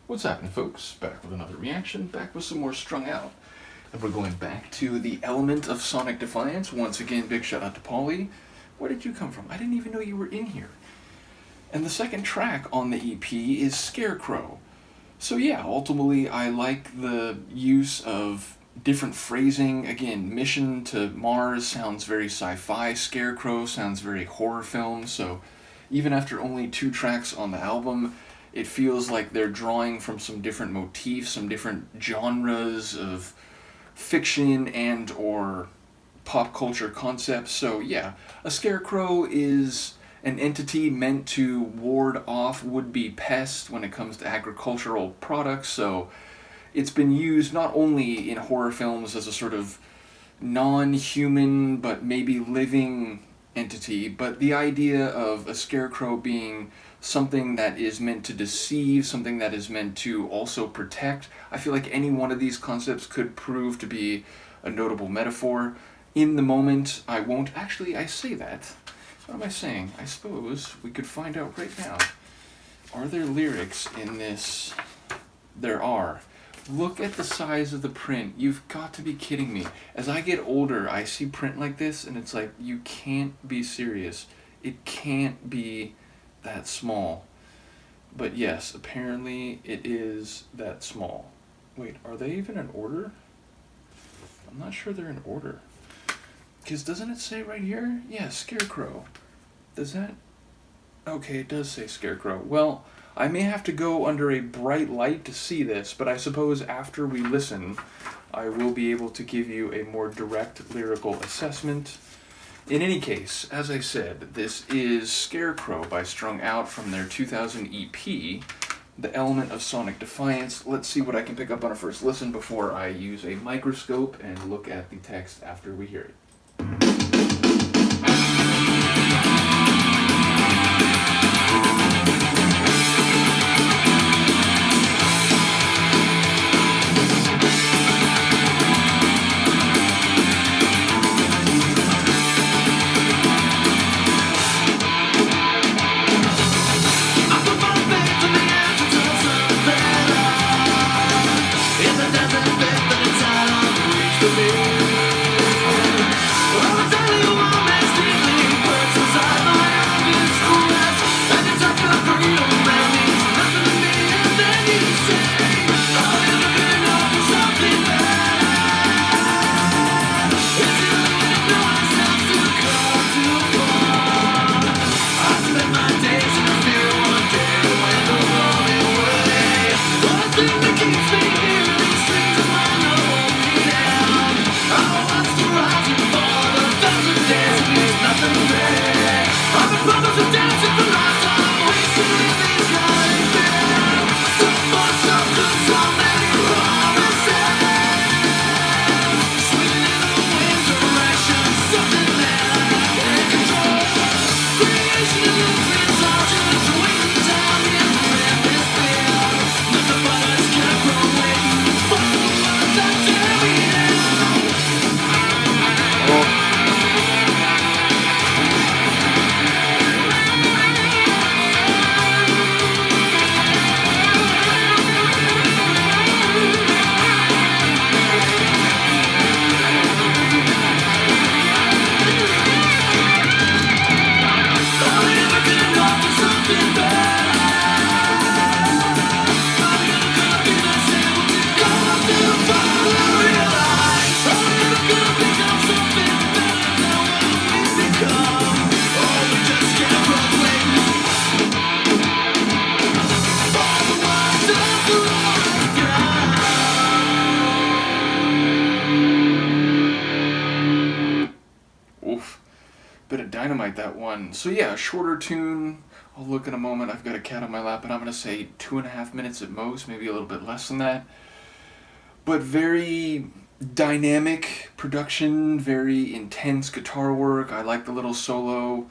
What's happening, folks? Back with another reaction, back with some more Strung Out. And we're going back to the Element of Sonic Defiance. Once again, big shout out to Paulie. Where did you come from? I didn't even know you were in here. And the second track on the EP is Scarecrow. So yeah, ultimately I like the use of different phrasing. Again, Mission to Mars sounds very sci-fi. Scarecrow sounds very horror film. So even after only 2 tracks on the album, it feels like they're drawing from some different motifs, some different genres of fiction and or pop culture concepts. So yeah, a scarecrow is an entity meant to ward off would-be pests when it comes to agricultural products. So it's been used not only in horror films as a sort of non-human but maybe living entity, but the idea of a scarecrow being something that is meant to deceive, something that is meant to also protect. I feel like any one of these concepts could prove to be a notable metaphor. In the moment, I won't. Actually, I say that. What am I saying? I suppose we could find out right now. Are there lyrics in this? There are. Look at the size of the print. You've got to be kidding me. As I get older, I see print like this, and it's like, you can't be serious. It can't be that small. But yes, apparently it is that small. Wait, are they even in order? I'm not sure they're in order. Because doesn't it say right here? Yeah, Scarecrow. Does that? Okay, it does say Scarecrow. Well, I may have to go under a bright light to see this, but I suppose after we listen, I will be able to give you a more direct lyrical assessment. In any case, as I said, this is Scarecrow by Strung Out from their 2000 EP, The Element of Sonic Defiance. Let's see what I can pick up on a first listen before I use a microscope and look at the text after we hear it. Oof. Bit of dynamite, that one. So yeah, a shorter tune. I'll look in a moment. I've got a cat on my lap, and I'm going to say 2.5 minutes at most, maybe a little bit less than that. But very dynamic production, very intense guitar work. I like the little solo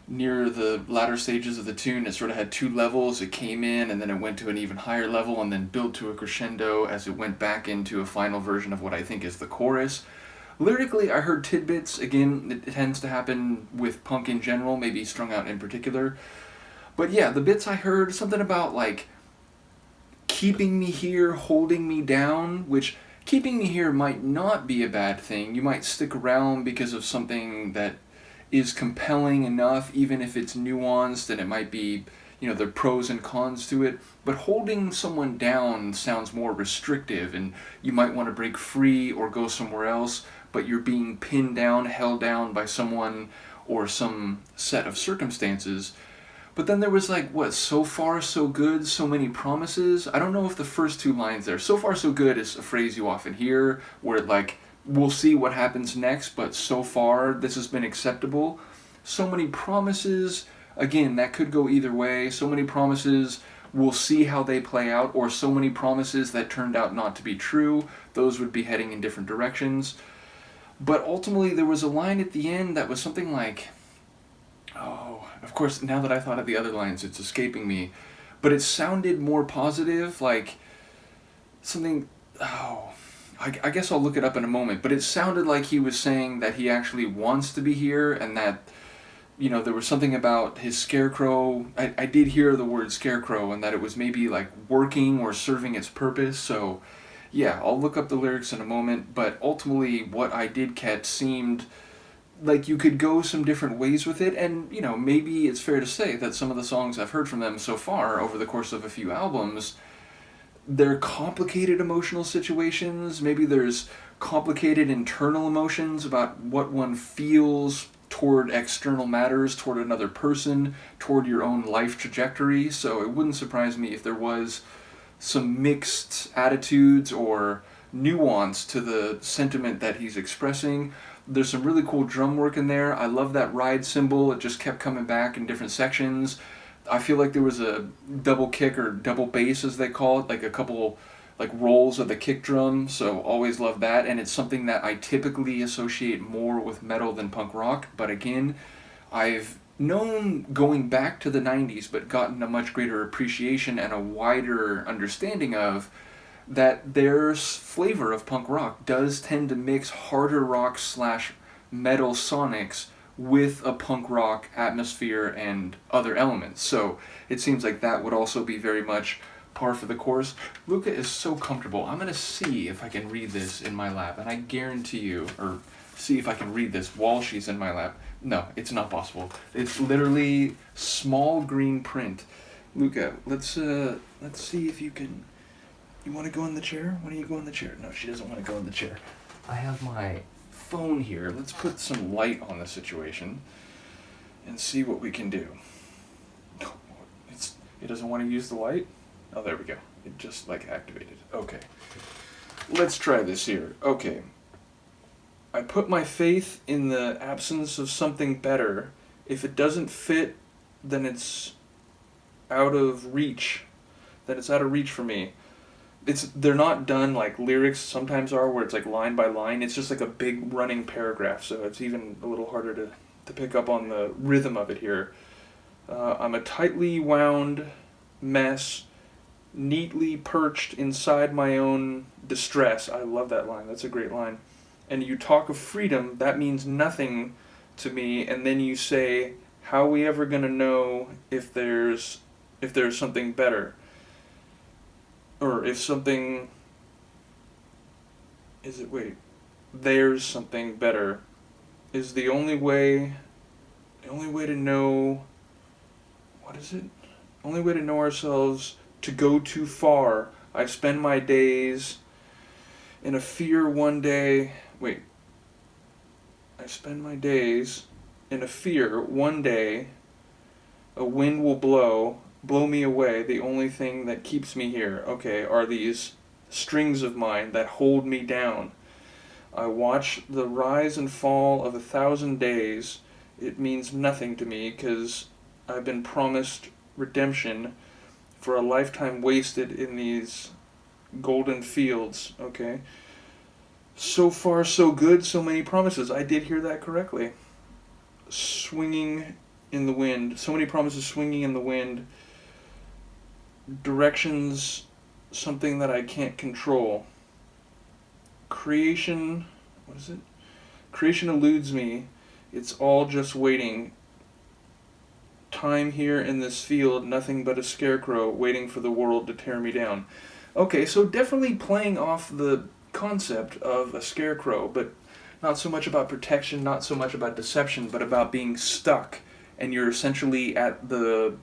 near the latter stages of the tune. It sort of had 2 levels. It came in, and then it went to an even higher level, and then built to a crescendo as it went back into a final version of what I think is the chorus. Lyrically, I heard tidbits. Again, it tends to happen with punk in general, maybe Strung Out in particular. But yeah, the bits I heard, something about like keeping me here, holding me down, which keeping me here might not be a bad thing. You might stick around because of something that is compelling enough, even if it's nuanced and it might be, there are pros and cons to it. But holding someone down sounds more restrictive, and you might want to break free or go somewhere else, but you're being pinned down, held down by someone or some set of circumstances. But then there was so far so good, so many promises. I don't know if the first two lines there, so far so good is a phrase you often hear, where we'll see what happens next, but so far this has been acceptable. So many promises, again, that could go either way. So many promises, we'll see how they play out, or so many promises that turned out not to be true. Those would be heading in different directions. But ultimately there was a line at the end that was something like, of course, now that I thought of the other lines, it's escaping me. But it sounded more positive, like something, I guess I'll look it up in a moment. But it sounded like he was saying that he actually wants to be here, and that, there was something about his Scarecrow. I did hear the word Scarecrow, and that it was maybe working or serving its purpose. So, yeah, I'll look up the lyrics in a moment. But ultimately, what I did catch seemed like you could go some different ways with it, and maybe it's fair to say that some of the songs I've heard from them so far over the course of a few albums, they're complicated emotional situations. Maybe there's complicated internal emotions about what one feels toward external matters, toward another person, toward your own life trajectory. So it wouldn't surprise me if there was some mixed attitudes or nuance to the sentiment that he's expressing. There's some really cool drum work in there. I love that ride cymbal. It just kept coming back in different sections. I feel like there was a double kick or double bass, as they call it, a couple rolls of the kick drum. So always love that. And it's something that I typically associate more with metal than punk rock. But again, I've known going back to the 90s, but gotten a much greater appreciation and a wider understanding of that their flavor of punk rock does tend to mix harder rock / metal sonics with a punk rock atmosphere and other elements. So it seems like that would also be very much par for the course. Luca is so comfortable. I'm going to see if I can read this in my lap, and I guarantee you, or see if I can read this while she's in my lap. No, it's not possible. It's literally small green print. Luca, let's see if you can. You want to go in the chair? Why don't you go in the chair? No, she doesn't want to go in the chair. I have my phone here. Let's put some light on the situation and see what we can do. It doesn't want to use the light? Oh, there we go. It just activated. Okay. Let's try this here. Okay. I put my faith in the absence of something better. If it doesn't fit, then it's out of reach. Then it's out of reach for me. They're not done like lyrics sometimes are, where it's line by line. It's just a big running paragraph, so it's even a little harder to pick up on the rhythm of it here. I'm a tightly wound mess, neatly perched inside my own distress. I love that line. That's a great line. And you talk of freedom, that means nothing to me, and then you say, how are we ever going to know if there's something better? Or if something, there's something better, is the only way to know, what is it? Only way to know ourselves, to go too far. I spend my days in a fear one day, I spend my days in a fear one day, a wind will blow me away. The only thing that keeps me here, are these strings of mine that hold me down. I watch the rise and fall of 1,000 days. It means nothing to me because I've been promised redemption for a lifetime wasted in these golden fields. So far so good, so many promises. I did hear that correctly. Swinging in the wind. So many promises swinging in the wind. Directions, something that I can't control. Creation, what is it? Creation eludes me. It's all just waiting. time here in this field, nothing but a scarecrow waiting for the world to tear me down. Okay, so definitely playing off the concept of a scarecrow, but not so much about protection, not so much about deception, but about being stuck, and you're essentially at the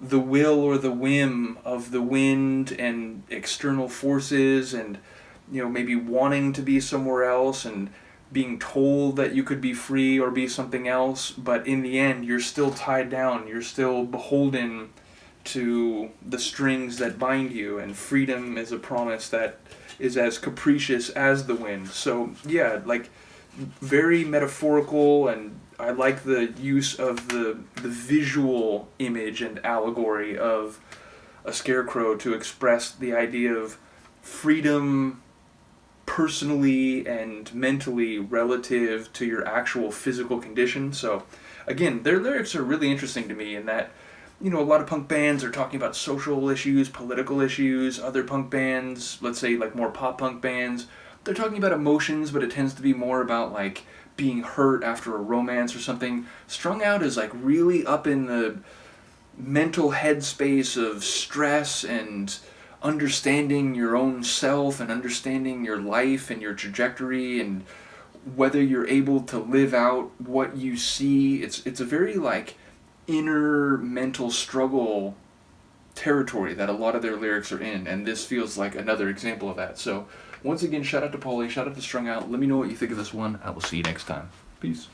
will or the whim of the wind and external forces, and maybe wanting to be somewhere else and being told that you could be free or be something else, but in the end you're still tied down, you're still beholden to the strings that bind you, and freedom is a promise that is as capricious as the wind. So yeah, like, very metaphorical, and I like the use of the visual image and allegory of a scarecrow to express the idea of freedom personally and mentally relative to your actual physical condition. So again, their lyrics are really interesting to me in that, a lot of punk bands are talking about social issues, political issues. Other punk bands, let's say like more pop punk bands, they're talking about emotions, but it tends to be more about like being hurt after a romance or something. Strung Out is like really up in the mental headspace of stress and understanding your own self and understanding your life and your trajectory and whether you're able to live out what you see. It's a very like inner mental struggle territory that a lot of their lyrics are in, and this feels like another example of that. So once again, shout out to Paulie, shout out to Strung Out. Let me know what you think of this one. I will see you next time. Peace.